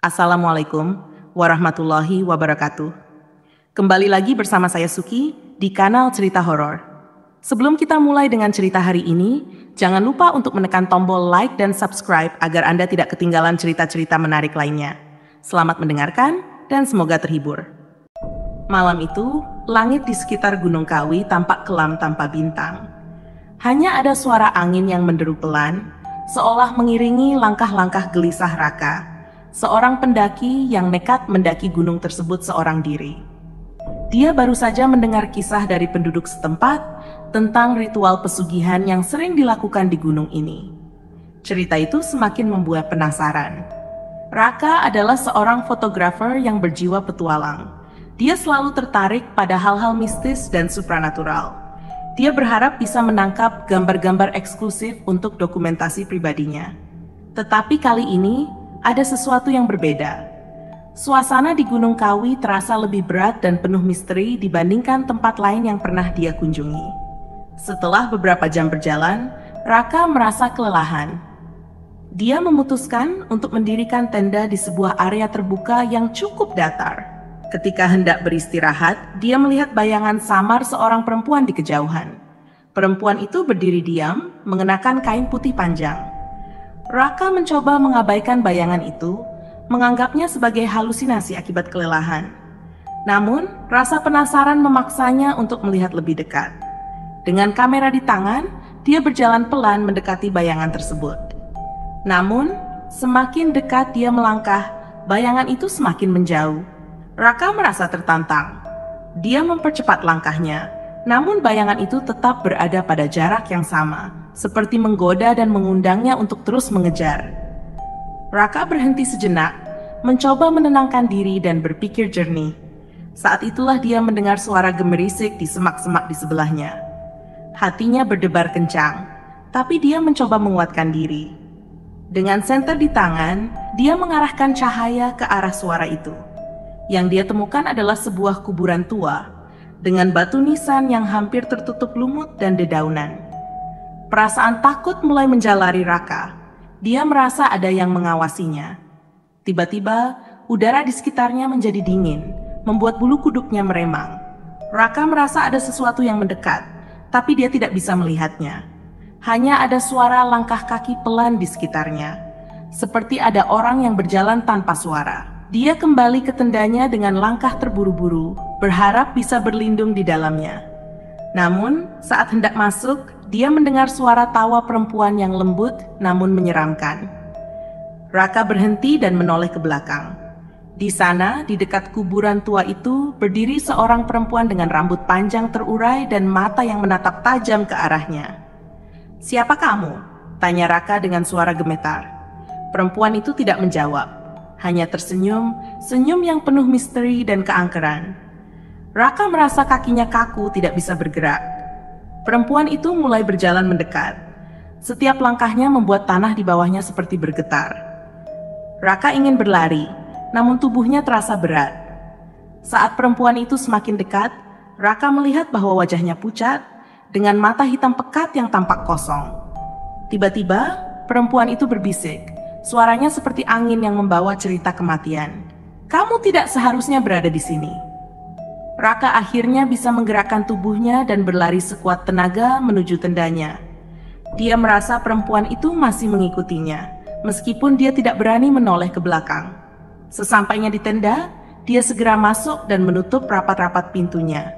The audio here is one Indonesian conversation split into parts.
Assalamualaikum warahmatullahi wabarakatuh. Kembali lagi bersama saya Suki di kanal Cerita Horor. Sebelum kita mulai dengan cerita hari ini, jangan lupa untuk menekan tombol like dan subscribe agar Anda tidak ketinggalan cerita-cerita menarik lainnya. Selamat mendengarkan dan semoga terhibur. Malam itu, langit di sekitar Gunung Kawi tampak kelam tanpa bintang. Hanya ada suara angin yang menderu pelan, seolah mengiringi langkah-langkah gelisah Raka, seorang pendaki yang nekat mendaki gunung tersebut seorang diri. Dia baru saja mendengar kisah dari penduduk setempat tentang ritual pesugihan yang sering dilakukan di gunung ini. Cerita itu semakin membuat penasaran. Raka adalah seorang fotografer yang berjiwa petualang. Dia selalu tertarik pada hal-hal mistis dan supranatural. Dia berharap bisa menangkap gambar-gambar eksklusif untuk dokumentasi pribadinya. Tetapi kali ini, ada sesuatu yang berbeda. Suasana di Gunung Kawi terasa lebih berat dan penuh misteri dibandingkan tempat lain yang pernah dia kunjungi. Setelah beberapa jam berjalan, Raka merasa kelelahan. Dia memutuskan untuk mendirikan tenda di sebuah area terbuka yang cukup datar. Ketika hendak beristirahat, dia melihat bayangan samar seorang perempuan di kejauhan. Perempuan itu berdiri diam, mengenakan kain putih panjang. Raka mencoba mengabaikan bayangan itu, menganggapnya sebagai halusinasi akibat kelelahan. Namun, rasa penasaran memaksanya untuk melihat lebih dekat. Dengan kamera di tangan, dia berjalan pelan mendekati bayangan tersebut. Namun, semakin dekat dia melangkah, bayangan itu semakin menjauh. Raka merasa tertantang. Dia mempercepat langkahnya, namun bayangan itu tetap berada pada jarak yang sama, seperti menggoda dan mengundangnya untuk terus mengejar. Raka berhenti sejenak, mencoba menenangkan diri dan berpikir jernih. Saat itulah dia mendengar suara gemerisik di semak-semak di sebelahnya. Hatinya berdebar kencang, tapi dia mencoba menguatkan diri. Dengan senter di tangan, dia mengarahkan cahaya ke arah suara itu. Yang dia temukan adalah sebuah kuburan tua, dengan batu nisan yang hampir tertutup lumut dan dedaunan. Perasaan takut mulai menjalari Raka. Dia merasa ada yang mengawasinya. Tiba-tiba, udara di sekitarnya menjadi dingin, membuat bulu kuduknya meremang. Raka merasa ada sesuatu yang mendekat, tapi dia tidak bisa melihatnya. Hanya ada suara langkah kaki pelan di sekitarnya, seperti ada orang yang berjalan tanpa suara. Dia kembali ke tendanya dengan langkah terburu-buru, berharap bisa berlindung di dalamnya. Namun, saat hendak masuk, dia mendengar suara tawa perempuan yang lembut namun menyeramkan. Raka berhenti dan menoleh ke belakang. Di sana, di dekat kuburan tua itu, berdiri seorang perempuan dengan rambut panjang terurai dan mata yang menatap tajam ke arahnya. "Siapa kamu?" tanya Raka dengan suara gemetar. Perempuan itu tidak menjawab, hanya tersenyum, senyum yang penuh misteri dan keangkeran. Raka merasa kakinya kaku, tidak bisa bergerak. Perempuan itu mulai berjalan mendekat. Setiap langkahnya membuat tanah di bawahnya seperti bergetar. Raka ingin berlari, namun tubuhnya terasa berat. Saat perempuan itu semakin dekat, Raka melihat bahwa wajahnya pucat, dengan mata hitam pekat yang tampak kosong. Tiba-tiba, perempuan itu berbisik. Suaranya seperti angin yang membawa cerita kematian. "Kamu tidak seharusnya berada di sini." Raka akhirnya bisa menggerakkan tubuhnya dan berlari sekuat tenaga menuju tendanya. Dia merasa perempuan itu masih mengikutinya, meskipun dia tidak berani menoleh ke belakang. Sesampainya di tenda, dia segera masuk dan menutup rapat-rapat pintunya.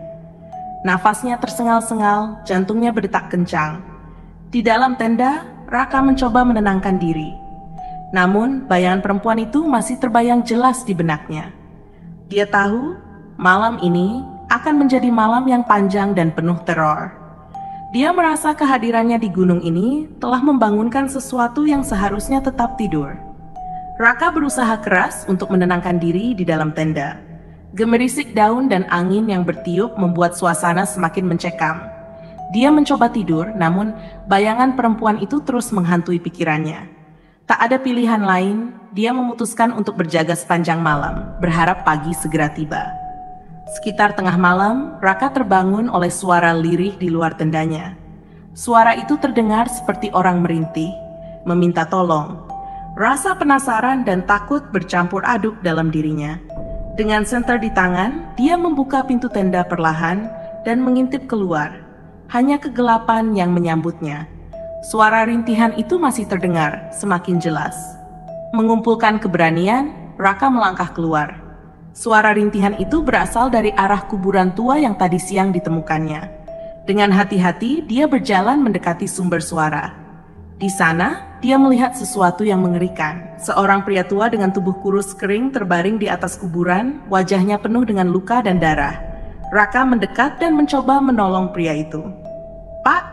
Nafasnya tersengal-sengal, jantungnya berdetak kencang. Di dalam tenda, Raka mencoba menenangkan diri. Namun, bayangan perempuan itu masih terbayang jelas di benaknya. Dia tahu malam ini akan menjadi malam yang panjang dan penuh teror. Dia merasa kehadirannya di gunung ini telah membangunkan sesuatu yang seharusnya tetap tidur. Raka berusaha keras untuk menenangkan diri di dalam tenda. Gemerisik daun dan angin yang bertiup membuat suasana semakin mencekam. Dia mencoba tidur, namun bayangan perempuan itu terus menghantui pikirannya. Tak ada pilihan lain, dia memutuskan untuk berjaga sepanjang malam, berharap pagi segera tiba. Sekitar tengah malam, Raka terbangun oleh suara lirih di luar tendanya. Suara itu terdengar seperti orang merintih, meminta tolong. Rasa penasaran dan takut bercampur aduk dalam dirinya. Dengan senter di tangan, dia membuka pintu tenda perlahan dan mengintip keluar. Hanya kegelapan yang menyambutnya. Suara rintihan itu masih terdengar, semakin jelas. Mengumpulkan keberanian, Raka melangkah keluar. Suara rintihan itu berasal dari arah kuburan tua yang tadi siang ditemukannya. Dengan hati-hati, dia berjalan mendekati sumber suara. Di sana, dia melihat sesuatu yang mengerikan. Seorang pria tua dengan tubuh kurus kering terbaring di atas kuburan, wajahnya penuh dengan luka dan darah. Raka mendekat dan mencoba menolong pria itu. "Pak,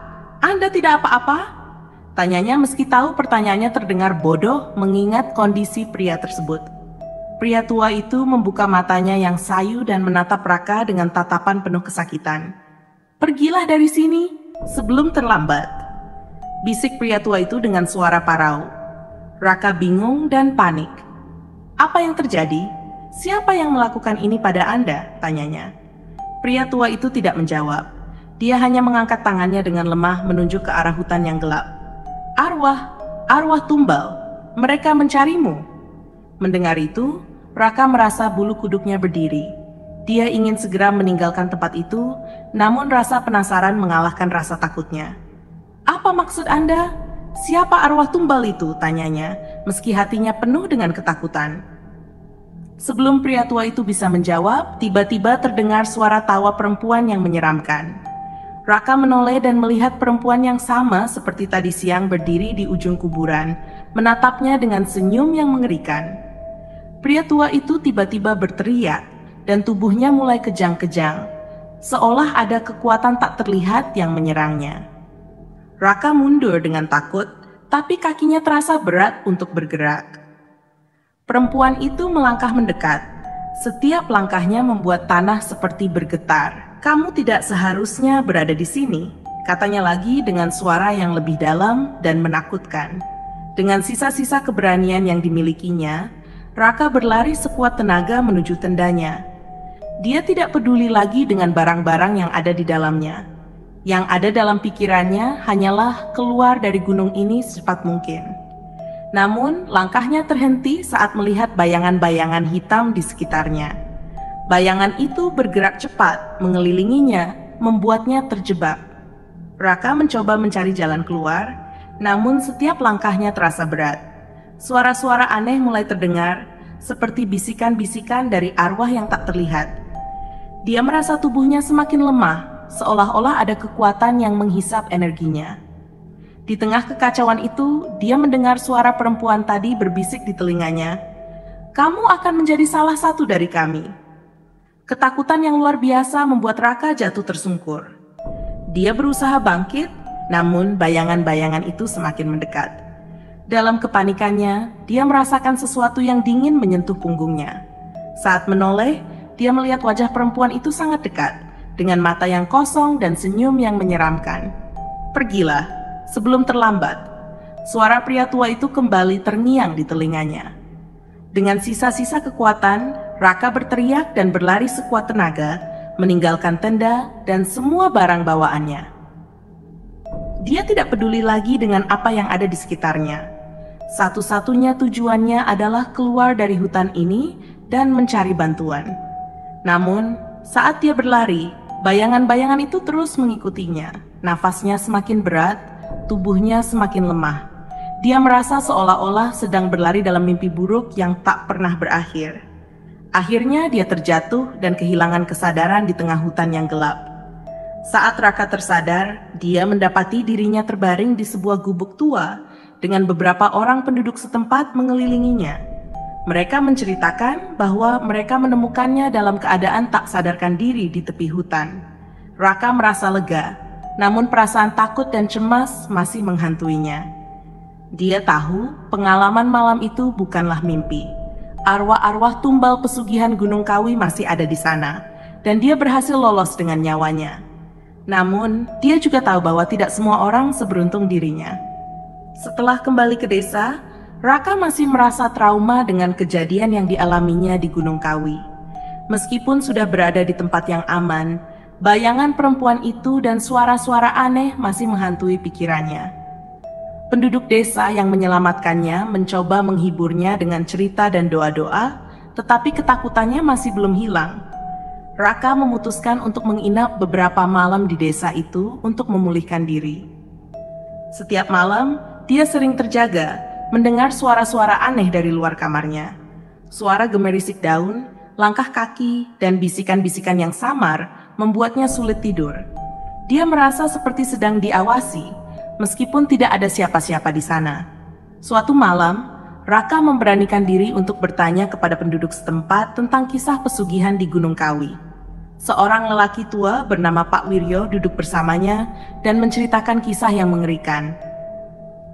Anda tidak apa-apa?" Tanyanya meski tahu pertanyaannya terdengar bodoh mengingat kondisi pria tersebut. Pria tua itu membuka matanya yang sayu dan menatap Raka dengan tatapan penuh kesakitan. "Pergilah dari sini sebelum terlambat," bisik pria tua itu dengan suara parau. Raka bingung dan panik. "Apa yang terjadi? Siapa yang melakukan ini pada Anda?" tanyanya. Pria tua itu tidak menjawab. Dia hanya mengangkat tangannya dengan lemah menunjuk ke arah hutan yang gelap. Arwah tumbal, mereka mencarimu." Mendengar itu, Raka merasa bulu kuduknya berdiri. Dia ingin segera meninggalkan tempat itu, namun rasa penasaran mengalahkan rasa takutnya. "Apa maksud Anda? Siapa arwah tumbal itu?" tanyanya, meski hatinya penuh dengan ketakutan. Sebelum pria tua itu bisa menjawab, tiba-tiba terdengar suara tawa perempuan yang menyeramkan. Raka menoleh dan melihat perempuan yang sama seperti tadi siang berdiri di ujung kuburan, menatapnya dengan senyum yang mengerikan. Pria tua itu tiba-tiba berteriak, dan tubuhnya mulai kejang-kejang, seolah ada kekuatan tak terlihat yang menyerangnya. Raka mundur dengan takut, tapi kakinya terasa berat untuk bergerak. Perempuan itu melangkah mendekat. Setiap langkahnya membuat tanah seperti bergetar. "Kamu tidak seharusnya berada di sini," katanya lagi dengan suara yang lebih dalam dan menakutkan. Dengan sisa-sisa keberanian yang dimilikinya, Raka berlari sekuat tenaga menuju tendanya. Dia tidak peduli lagi dengan barang-barang yang ada di dalamnya. Yang ada dalam pikirannya hanyalah keluar dari gunung ini secepat mungkin. Namun, langkahnya terhenti saat melihat bayangan-bayangan hitam di sekitarnya. Bayangan itu bergerak cepat, mengelilinginya, membuatnya terjebak. Raka mencoba mencari jalan keluar, namun setiap langkahnya terasa berat. Suara-suara aneh mulai terdengar, seperti bisikan-bisikan dari arwah yang tak terlihat. Dia merasa tubuhnya semakin lemah, seolah-olah ada kekuatan yang menghisap energinya. Di tengah kekacauan itu, dia mendengar suara perempuan tadi berbisik di telinganya, "Kamu akan menjadi salah satu dari kami." Ketakutan yang luar biasa membuat Raka jatuh tersungkur. Dia berusaha bangkit, namun bayangan-bayangan itu semakin mendekat. Dalam kepanikannya, dia merasakan sesuatu yang dingin menyentuh punggungnya. Saat menoleh, dia melihat wajah perempuan itu sangat dekat, dengan mata yang kosong dan senyum yang menyeramkan. "Pergilah, sebelum terlambat." Suara pria tua itu kembali terngiang di telinganya. Dengan sisa-sisa kekuatan, Raka berteriak dan berlari sekuat tenaga, meninggalkan tenda dan semua barang bawaannya. Dia tidak peduli lagi dengan apa yang ada di sekitarnya. Satu-satunya tujuannya adalah keluar dari hutan ini dan mencari bantuan. Namun, saat dia berlari, bayangan-bayangan itu terus mengikutinya. Nafasnya semakin berat, tubuhnya semakin lemah. Dia merasa seolah-olah sedang berlari dalam mimpi buruk yang tak pernah berakhir. Akhirnya dia terjatuh dan kehilangan kesadaran di tengah hutan yang gelap. Saat Raka tersadar, dia mendapati dirinya terbaring di sebuah gubuk tua dengan beberapa orang penduduk setempat mengelilinginya. Mereka menceritakan bahwa mereka menemukannya dalam keadaan tak sadarkan diri di tepi hutan. Raka merasa lega, namun perasaan takut dan cemas masih menghantuinya. Dia tahu pengalaman malam itu bukanlah mimpi. Arwah-arwah tumbal pesugihan Gunung Kawi masih ada di sana, dan dia berhasil lolos dengan nyawanya. Namun, dia juga tahu bahwa tidak semua orang seberuntung dirinya. Setelah kembali ke desa, Raka masih merasa trauma dengan kejadian yang dialaminya di Gunung Kawi. Meskipun sudah berada di tempat yang aman, bayangan perempuan itu dan suara-suara aneh masih menghantui pikirannya. Penduduk desa yang menyelamatkannya mencoba menghiburnya dengan cerita dan doa-doa, tetapi ketakutannya masih belum hilang. Raka memutuskan untuk menginap beberapa malam di desa itu untuk memulihkan diri. Setiap malam, dia sering terjaga, mendengar suara-suara aneh dari luar kamarnya. Suara gemerisik daun, langkah kaki, dan bisikan-bisikan yang samar membuatnya sulit tidur. Dia merasa seperti sedang diawasi, meskipun tidak ada siapa-siapa di sana. Suatu malam, Raka memberanikan diri untuk bertanya kepada penduduk setempat tentang kisah pesugihan di Gunung Kawi. Seorang lelaki tua bernama Pak Wiryo duduk bersamanya dan menceritakan kisah yang mengerikan.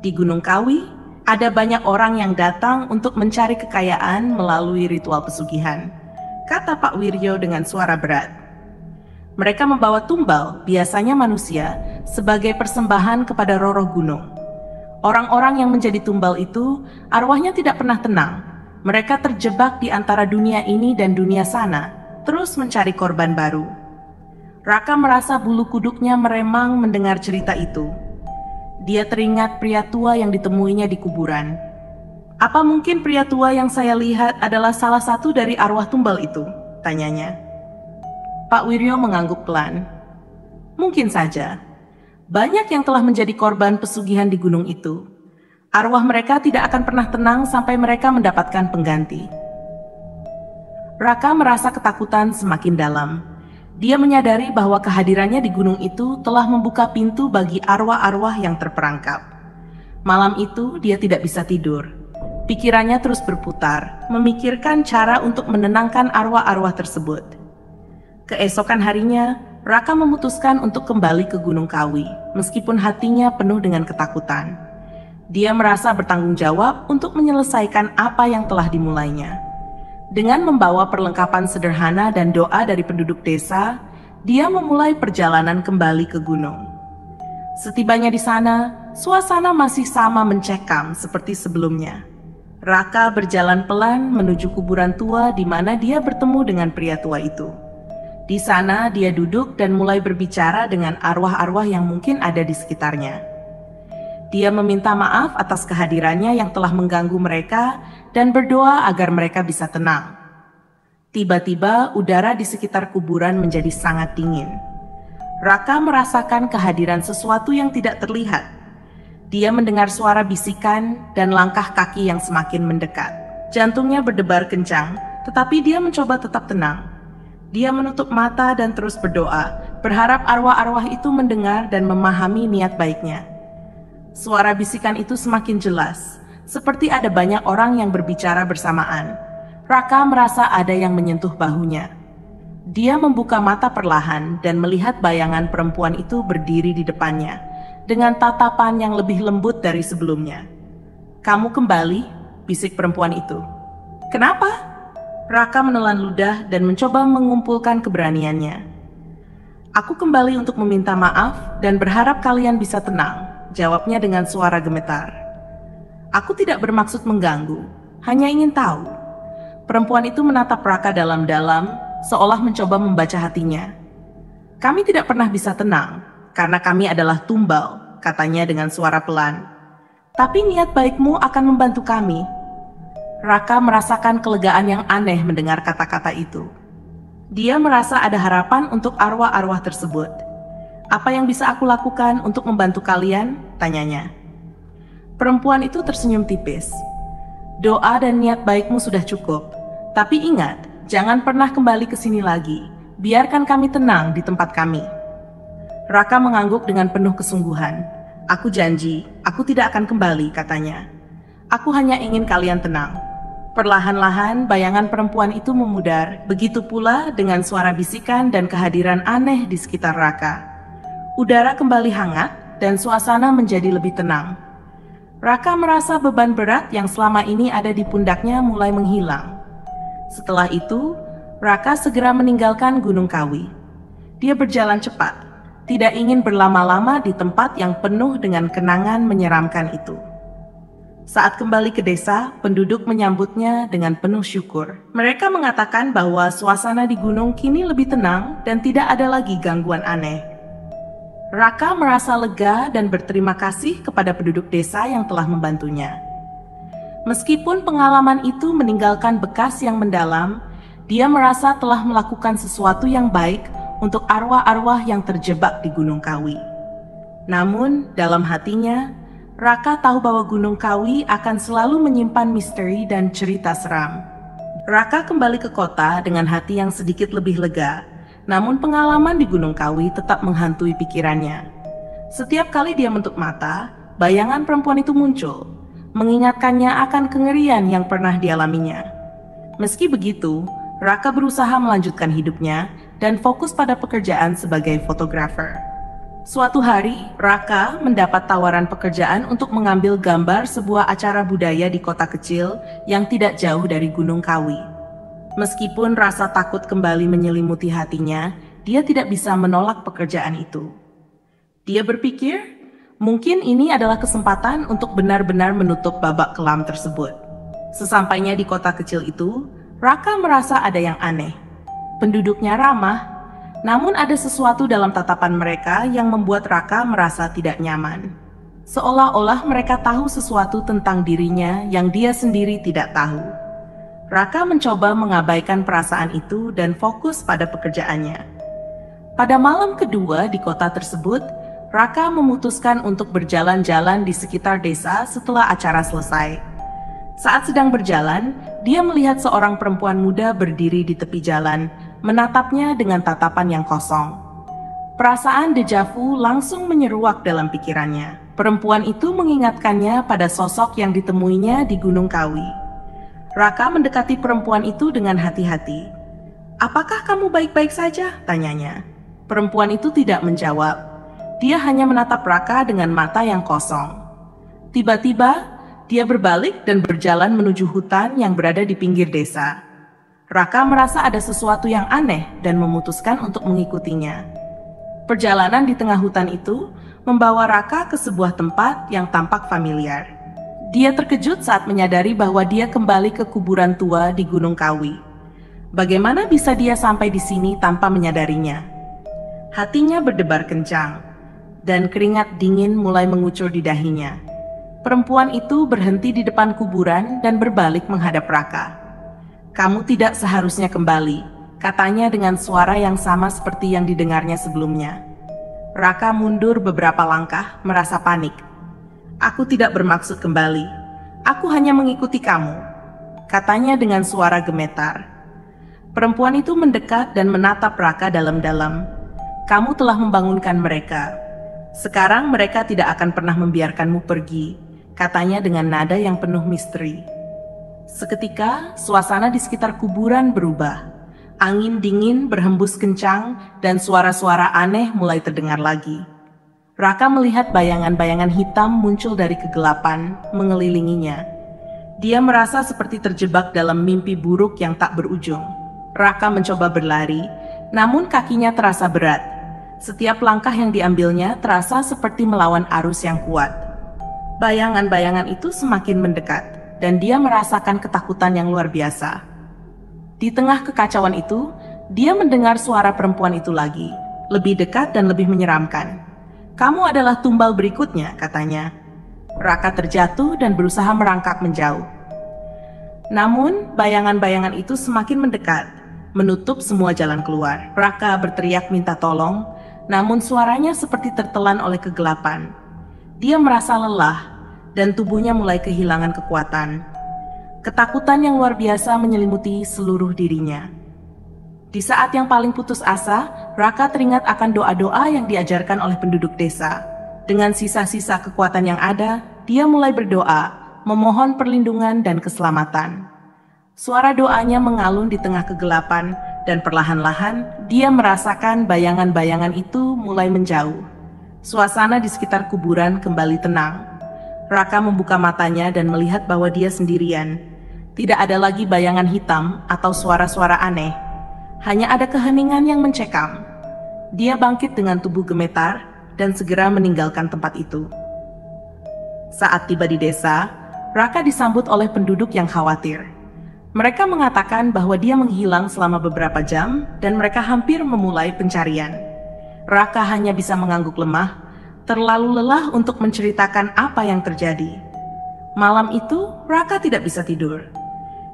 Di Gunung Kawi, ada banyak orang yang datang untuk mencari kekayaan melalui ritual pesugihan, kata Pak Wiryo dengan suara berat. Mereka membawa tumbal, biasanya manusia, sebagai persembahan kepada roh-roh gunung. Orang-orang yang menjadi tumbal itu, arwahnya tidak pernah tenang. Mereka terjebak di antara dunia ini dan dunia sana, terus mencari korban baru. Raka merasa bulu kuduknya meremang mendengar cerita itu. Dia teringat pria tua yang ditemuinya di kuburan. Apa mungkin pria tua yang saya lihat adalah salah satu dari arwah tumbal itu? Tanyanya. Pak Wiryo mengangguk pelan. Mungkin saja. Banyak yang telah menjadi korban pesugihan di gunung itu. Arwah mereka tidak akan pernah tenang sampai mereka mendapatkan pengganti. Raka merasa ketakutan semakin dalam. Dia menyadari bahwa kehadirannya di gunung itu telah membuka pintu bagi arwah-arwah yang terperangkap. Malam itu dia tidak bisa tidur. Pikirannya terus berputar, memikirkan cara untuk menenangkan arwah-arwah tersebut. Keesokan harinya, Raka memutuskan untuk kembali ke Gunung Kawi, meskipun hatinya penuh dengan ketakutan. Dia merasa bertanggung jawab untuk menyelesaikan apa yang telah dimulainya. Dengan membawa perlengkapan sederhana dan doa dari penduduk desa, dia memulai perjalanan kembali ke gunung. Setibanya di sana, suasana masih sama mencekam seperti sebelumnya. Raka berjalan pelan menuju kuburan tua di mana dia bertemu dengan pria tua itu. Di sana dia duduk dan mulai berbicara dengan arwah-arwah yang mungkin ada di sekitarnya. Dia meminta maaf atas kehadirannya yang telah mengganggu mereka dan berdoa agar mereka bisa tenang. Tiba-tiba udara di sekitar kuburan menjadi sangat dingin. Raka merasakan kehadiran sesuatu yang tidak terlihat. Dia mendengar suara bisikan dan langkah kaki yang semakin mendekat. Jantungnya berdebar kencang, tetapi dia mencoba tetap tenang. Dia menutup mata dan terus berdoa, berharap arwah-arwah itu mendengar dan memahami niat baiknya. Suara bisikan itu semakin jelas, seperti ada banyak orang yang berbicara bersamaan. Raka merasa ada yang menyentuh bahunya. Dia membuka mata perlahan dan melihat bayangan perempuan itu berdiri di depannya, dengan tatapan yang lebih lembut dari sebelumnya. "Kamu kembali?" bisik perempuan itu. "Kenapa?" Raka menelan ludah dan mencoba mengumpulkan keberaniannya. "Aku kembali untuk meminta maaf dan berharap kalian bisa tenang," jawabnya dengan suara gemetar. "Aku tidak bermaksud mengganggu, hanya ingin tahu." Perempuan itu menatap Raka dalam-dalam, seolah mencoba membaca hatinya. "Kami tidak pernah bisa tenang, karena kami adalah tumbal," katanya dengan suara pelan. "Tapi niat baikmu akan membantu kami." Raka merasakan kelegaan yang aneh mendengar kata-kata itu. Dia merasa ada harapan untuk arwah-arwah tersebut. "Apa yang bisa aku lakukan untuk membantu kalian?" tanyanya. Perempuan itu tersenyum tipis. "Doa dan niat baikmu sudah cukup. Tapi ingat, jangan pernah kembali ke sini lagi. Biarkan kami tenang di tempat kami." Raka mengangguk dengan penuh kesungguhan. "Aku janji, aku tidak akan kembali," katanya. "Aku hanya ingin kalian tenang." Perlahan-lahan bayangan perempuan itu memudar, begitu pula dengan suara bisikan dan kehadiran aneh di sekitar Raka. Udara kembali hangat dan suasana menjadi lebih tenang. Raka merasa beban berat yang selama ini ada di pundaknya mulai menghilang. Setelah itu, Raka segera meninggalkan Gunung Kawi. Dia berjalan cepat, tidak ingin berlama-lama di tempat yang penuh dengan kenangan menyeramkan itu. Saat kembali ke desa, penduduk menyambutnya dengan penuh syukur. Mereka mengatakan bahwa suasana di gunung kini lebih tenang dan tidak ada lagi gangguan aneh. Raka merasa lega dan berterima kasih kepada penduduk desa yang telah membantunya. Meskipun pengalaman itu meninggalkan bekas yang mendalam, dia merasa telah melakukan sesuatu yang baik untuk arwah-arwah yang terjebak di Gunung Kawi. Namun, dalam hatinya, Raka tahu bahwa Gunung Kawi akan selalu menyimpan misteri dan cerita seram. Raka kembali ke kota dengan hati yang sedikit lebih lega, namun pengalaman di Gunung Kawi tetap menghantui pikirannya. Setiap kali dia menutup mata, bayangan perempuan itu muncul, mengingatkannya akan kengerian yang pernah dialaminya. Meski begitu, Raka berusaha melanjutkan hidupnya dan fokus pada pekerjaan sebagai fotografer. Suatu hari, Raka mendapat tawaran pekerjaan untuk mengambil gambar sebuah acara budaya di kota kecil yang tidak jauh dari Gunung Kawi. Meskipun rasa takut kembali menyelimuti hatinya, dia tidak bisa menolak pekerjaan itu. Dia berpikir, mungkin ini adalah kesempatan untuk benar-benar menutup babak kelam tersebut. Sesampainya di kota kecil itu, Raka merasa ada yang aneh. Penduduknya ramah, namun ada sesuatu dalam tatapan mereka yang membuat Raka merasa tidak nyaman. Seolah-olah mereka tahu sesuatu tentang dirinya yang dia sendiri tidak tahu. Raka mencoba mengabaikan perasaan itu dan fokus pada pekerjaannya. Pada malam kedua di kota tersebut, Raka memutuskan untuk berjalan-jalan di sekitar desa setelah acara selesai. Saat sedang berjalan, dia melihat seorang perempuan muda berdiri di tepi jalan, menatapnya dengan tatapan yang kosong. Perasaan dejavu langsung menyeruak dalam pikirannya. Perempuan itu mengingatkannya pada sosok yang ditemuinya di Gunung Kawi. Raka mendekati perempuan itu dengan hati-hati. "Apakah kamu baik-baik saja?" tanyanya. Perempuan itu tidak menjawab. Dia hanya menatap Raka dengan mata yang kosong. Tiba-tiba, dia berbalik dan berjalan menuju hutan yang berada di pinggir desa. Raka merasa ada sesuatu yang aneh dan memutuskan untuk mengikutinya. Perjalanan di tengah hutan itu membawa Raka ke sebuah tempat yang tampak familiar. Dia terkejut saat menyadari bahwa dia kembali ke kuburan tua di Gunung Kawi. Bagaimana bisa dia sampai di sini tanpa menyadarinya? Hatinya berdebar kencang, dan keringat dingin mulai mengucur di dahinya. Perempuan itu berhenti di depan kuburan dan berbalik menghadap Raka. "Kamu tidak seharusnya kembali," katanya dengan suara yang sama seperti yang didengarnya sebelumnya. Raka mundur beberapa langkah, merasa panik. "Aku tidak bermaksud kembali. Aku hanya mengikuti kamu," katanya dengan suara gemetar. Perempuan itu mendekat dan menatap Raka dalam-dalam. "Kamu telah membangunkan mereka. Sekarang mereka tidak akan pernah membiarkanmu pergi," katanya dengan nada yang penuh misteri. Seketika, suasana di sekitar kuburan berubah. Angin dingin berhembus kencang dan suara-suara aneh mulai terdengar lagi. Raka melihat bayangan-bayangan hitam muncul dari kegelapan mengelilinginya. Dia merasa seperti terjebak dalam mimpi buruk yang tak berujung. Raka mencoba berlari, namun kakinya terasa berat. Setiap langkah yang diambilnya terasa seperti melawan arus yang kuat. Bayangan-bayangan itu semakin mendekat, dan dia merasakan ketakutan yang luar biasa. Di tengah kekacauan itu, dia mendengar suara perempuan itu lagi, lebih dekat dan lebih menyeramkan. "Kamu adalah tumbal berikutnya," katanya. Raka terjatuh dan berusaha merangkak menjauh. Namun, bayangan-bayangan itu semakin mendekat, menutup semua jalan keluar. Raka berteriak minta tolong, namun suaranya seperti tertelan oleh kegelapan. Dia merasa lelah, dan tubuhnya mulai kehilangan kekuatan. Ketakutan yang luar biasa menyelimuti seluruh dirinya. Di saat yang paling putus asa, Raka teringat akan doa-doa yang diajarkan oleh penduduk desa. Dengan sisa-sisa kekuatan yang ada, dia mulai berdoa, memohon perlindungan dan keselamatan. Suara doanya mengalun di tengah kegelapan, dan perlahan-lahan dia merasakan bayangan-bayangan itu mulai menjauh. Suasana di sekitar kuburan kembali tenang. Raka membuka matanya dan melihat bahwa dia sendirian. Tidak ada lagi bayangan hitam atau suara-suara aneh. Hanya ada keheningan yang mencekam. Dia bangkit dengan tubuh gemetar dan segera meninggalkan tempat itu. Saat tiba di desa, Raka disambut oleh penduduk yang khawatir. Mereka mengatakan bahwa dia menghilang selama beberapa jam dan mereka hampir memulai pencarian. Raka hanya bisa mengangguk lemah, terlalu lelah untuk menceritakan apa yang terjadi. Malam itu, Raka tidak bisa tidur.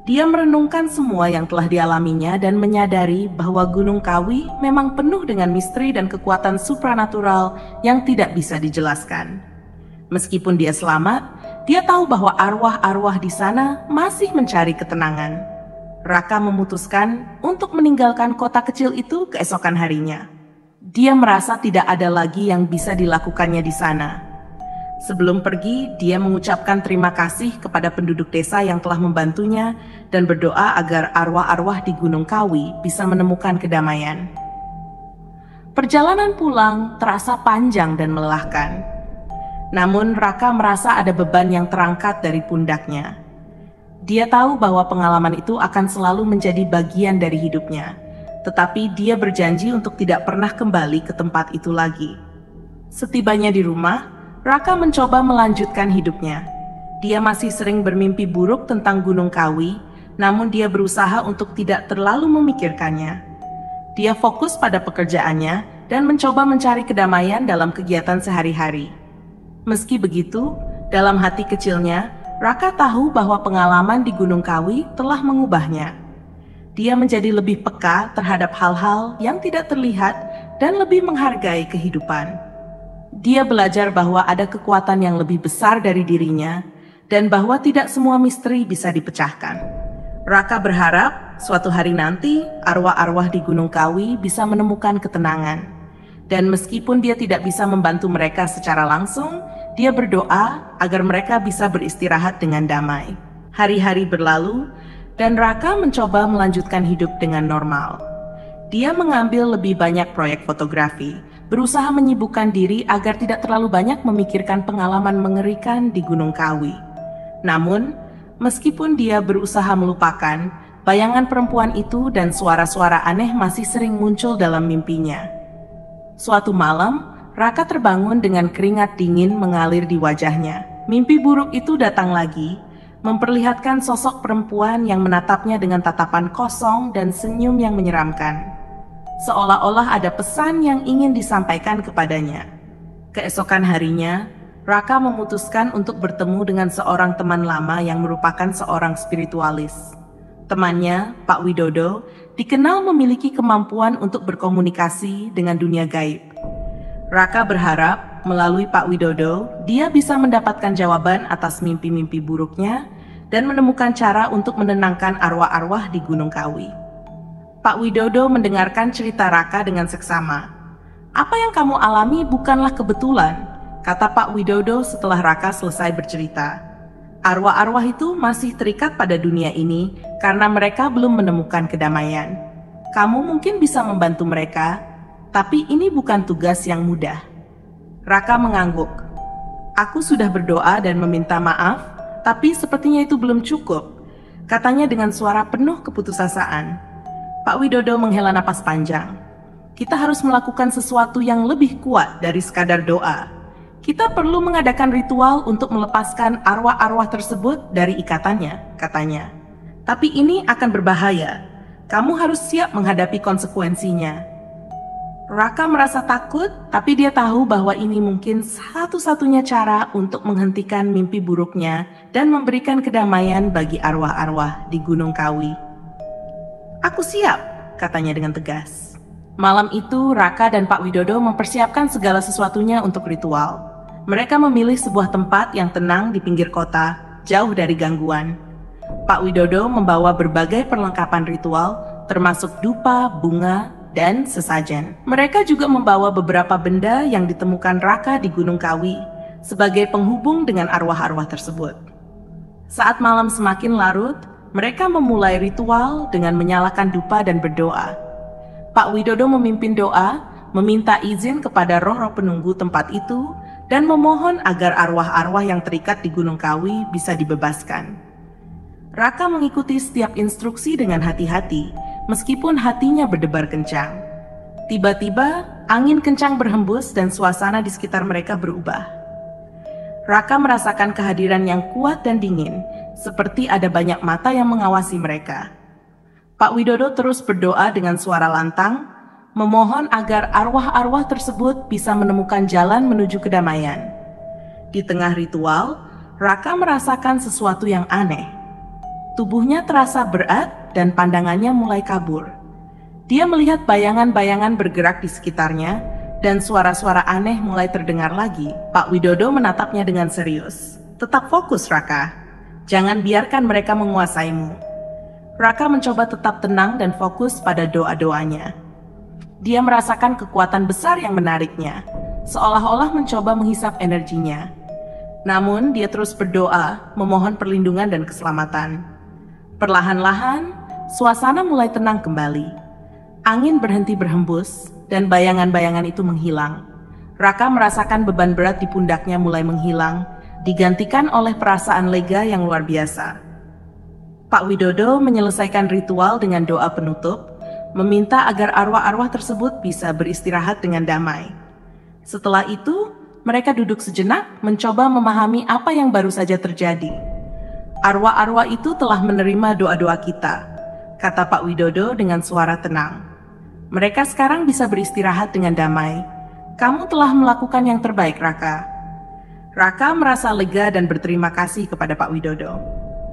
Dia merenungkan semua yang telah dialaminya dan menyadari bahwa Gunung Kawi memang penuh dengan misteri dan kekuatan supranatural yang tidak bisa dijelaskan. Meskipun dia selamat, dia tahu bahwa arwah-arwah di sana masih mencari ketenangan. Raka memutuskan untuk meninggalkan kota kecil itu keesokan harinya. Dia merasa tidak ada lagi yang bisa dilakukannya di sana. Sebelum pergi, dia mengucapkan terima kasih kepada penduduk desa yang telah membantunya dan berdoa agar arwah-arwah di Gunung Kawi bisa menemukan kedamaian. Perjalanan pulang terasa panjang dan melelahkan. Namun Raka merasa ada beban yang terangkat dari pundaknya. Dia tahu bahwa pengalaman itu akan selalu menjadi bagian dari hidupnya, tetapi dia berjanji untuk tidak pernah kembali ke tempat itu lagi. Setibanya di rumah, Raka mencoba melanjutkan hidupnya. Dia masih sering bermimpi buruk tentang Gunung Kawi, namun dia berusaha untuk tidak terlalu memikirkannya. Dia fokus pada pekerjaannya dan mencoba mencari kedamaian dalam kegiatan sehari-hari. Meski begitu, dalam hati kecilnya, Raka tahu bahwa pengalaman di Gunung Kawi telah mengubahnya. Dia menjadi lebih peka terhadap hal-hal yang tidak terlihat dan lebih menghargai kehidupan. Dia belajar bahwa ada kekuatan yang lebih besar dari dirinya dan bahwa tidak semua misteri bisa dipecahkan. Raka berharap suatu hari nanti arwah-arwah di Gunung Kawi bisa menemukan ketenangan. Dan meskipun dia tidak bisa membantu mereka secara langsung, dia berdoa agar mereka bisa beristirahat dengan damai. Hari-hari berlalu dan Raka mencoba melanjutkan hidup dengan normal. Dia mengambil lebih banyak proyek fotografi, berusaha menyibukkan diri agar tidak terlalu banyak memikirkan pengalaman mengerikan di Gunung Kawi. Namun, meskipun dia berusaha melupakan, bayangan perempuan itu dan suara-suara aneh masih sering muncul dalam mimpinya. Suatu malam, Raka terbangun dengan keringat dingin mengalir di wajahnya. Mimpi buruk itu datang lagi, memperlihatkan sosok perempuan yang menatapnya dengan tatapan kosong dan senyum yang menyeramkan. Seolah-olah ada pesan yang ingin disampaikan kepadanya. Keesokan harinya, Raka memutuskan untuk bertemu dengan seorang teman lama yang merupakan seorang spiritualis. Temannya, Pak Widodo, dikenal memiliki kemampuan untuk berkomunikasi dengan dunia gaib. Raka berharap melalui Pak Widodo, dia bisa mendapatkan jawaban atas mimpi-mimpi buruknya dan menemukan cara untuk menenangkan arwah-arwah di Gunung Kawi. Pak Widodo mendengarkan cerita Raka dengan seksama. "Apa yang kamu alami bukanlah kebetulan," kata Pak Widodo setelah Raka selesai bercerita. "Arwah-arwah itu masih terikat pada dunia ini karena mereka belum menemukan kedamaian. Kamu mungkin bisa membantu mereka, tapi ini bukan tugas yang mudah." Raka mengangguk. "Aku sudah berdoa dan meminta maaf, tapi sepertinya itu belum cukup," katanya dengan suara penuh keputusasaan. Pak Widodo menghela napas panjang. "Kita harus melakukan sesuatu yang lebih kuat dari sekadar doa. Kita perlu mengadakan ritual untuk melepaskan arwah-arwah tersebut dari ikatannya," katanya. "Tapi ini akan berbahaya. Kamu harus siap menghadapi konsekuensinya." Raka merasa takut, tapi dia tahu bahwa ini mungkin satu-satunya cara untuk menghentikan mimpi buruknya dan memberikan kedamaian bagi arwah-arwah di Gunung Kawi. "Aku siap," katanya dengan tegas. Malam itu, Raka dan Pak Widodo mempersiapkan segala sesuatunya untuk ritual. Mereka memilih sebuah tempat yang tenang di pinggir kota, jauh dari gangguan. Pak Widodo membawa berbagai perlengkapan ritual, termasuk dupa, bunga, dan sesajen. Mereka juga membawa beberapa benda yang ditemukan Raka di Gunung Kawi sebagai penghubung dengan arwah-arwah tersebut. Saat malam semakin larut, mereka memulai ritual dengan menyalakan dupa dan berdoa. Pak Widodo memimpin doa, meminta izin kepada roh-roh penunggu tempat itu, dan memohon agar arwah-arwah yang terikat di Gunung Kawi bisa dibebaskan. Raka mengikuti setiap instruksi dengan hati-hati, meskipun hatinya berdebar kencang. Tiba-tiba, angin kencang berhembus dan suasana di sekitar mereka berubah. Raka merasakan kehadiran yang kuat dan dingin, seperti ada banyak mata yang mengawasi mereka. Pak Widodo terus berdoa dengan suara lantang, memohon agar arwah-arwah tersebut bisa menemukan jalan menuju kedamaian. Di tengah ritual, Raka merasakan sesuatu yang aneh. Tubuhnya terasa berat dan pandangannya mulai kabur. Dia melihat bayangan-bayangan bergerak di sekitarnya dan suara-suara aneh mulai terdengar lagi. Pak Widodo menatapnya dengan serius. Tetap fokus, Raka. Jangan biarkan mereka menguasaimu. Raka mencoba tetap tenang dan fokus pada doa-doanya. Dia merasakan kekuatan besar yang menariknya, seolah-olah mencoba menghisap energinya. Namun, dia terus berdoa, memohon perlindungan dan keselamatan. Perlahan-lahan, suasana mulai tenang kembali. Angin berhenti berhembus, dan bayangan-bayangan itu menghilang. Raka merasakan beban berat di pundaknya mulai menghilang, digantikan oleh perasaan lega yang luar biasa. Pak Widodo menyelesaikan ritual dengan doa penutup, meminta agar arwah-arwah tersebut bisa beristirahat dengan damai. Setelah itu, mereka duduk sejenak mencoba memahami apa yang baru saja terjadi. Arwah-arwah itu telah menerima doa-doa kita, kata Pak Widodo dengan suara tenang. Mereka sekarang bisa beristirahat dengan damai. Kamu telah melakukan yang terbaik, Raka. Raka merasa lega dan berterima kasih kepada Pak Widodo.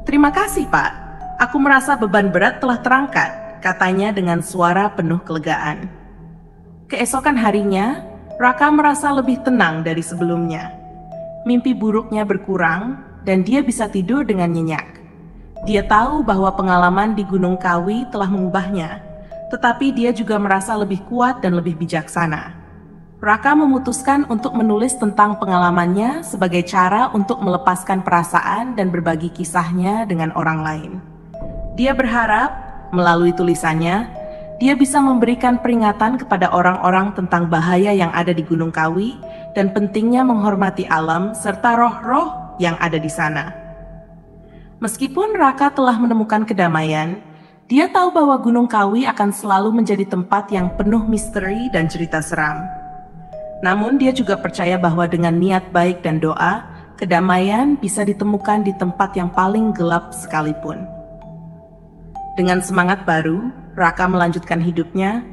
Terima kasih, Pak. Aku merasa beban berat telah terangkat, katanya dengan suara penuh kelegaan. Keesokan harinya, Raka merasa lebih tenang dari sebelumnya. Mimpi buruknya berkurang dan dia bisa tidur dengan nyenyak. Dia tahu bahwa pengalaman di Gunung Kawi telah mengubahnya, tetapi dia juga merasa lebih kuat dan lebih bijaksana. Raka memutuskan untuk menulis tentang pengalamannya sebagai cara untuk melepaskan perasaan dan berbagi kisahnya dengan orang lain. Dia berharap, melalui tulisannya, dia bisa memberikan peringatan kepada orang-orang tentang bahaya yang ada di Gunung Kawi dan pentingnya menghormati alam serta roh-roh yang ada di sana. Meskipun Raka telah menemukan kedamaian, dia tahu bahwa Gunung Kawi akan selalu menjadi tempat yang penuh misteri dan cerita seram. Namun dia juga percaya bahwa dengan niat baik dan doa, kedamaian bisa ditemukan di tempat yang paling gelap sekalipun. Dengan semangat baru, Raka melanjutkan hidupnya,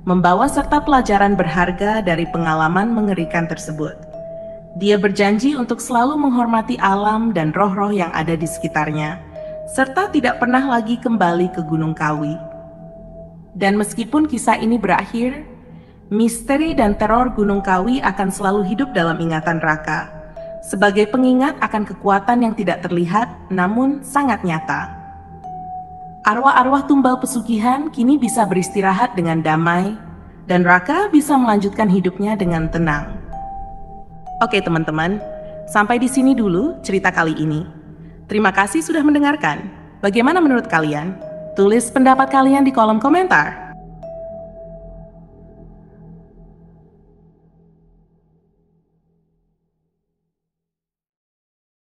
membawa serta pelajaran berharga dari pengalaman mengerikan tersebut. Dia berjanji untuk selalu menghormati alam dan roh-roh yang ada di sekitarnya, serta tidak pernah lagi kembali ke Gunung Kawi. Dan meskipun kisah ini berakhir, misteri dan teror Gunung Kawi akan selalu hidup dalam ingatan Raka, sebagai pengingat akan kekuatan yang tidak terlihat namun sangat nyata. Arwah-arwah tumbal pesugihan kini bisa beristirahat dengan damai, dan Raka bisa melanjutkan hidupnya dengan tenang. Oke teman-teman, sampai di sini dulu cerita kali ini. Terima kasih sudah mendengarkan. Bagaimana menurut kalian? Tulis pendapat kalian di kolom komentar.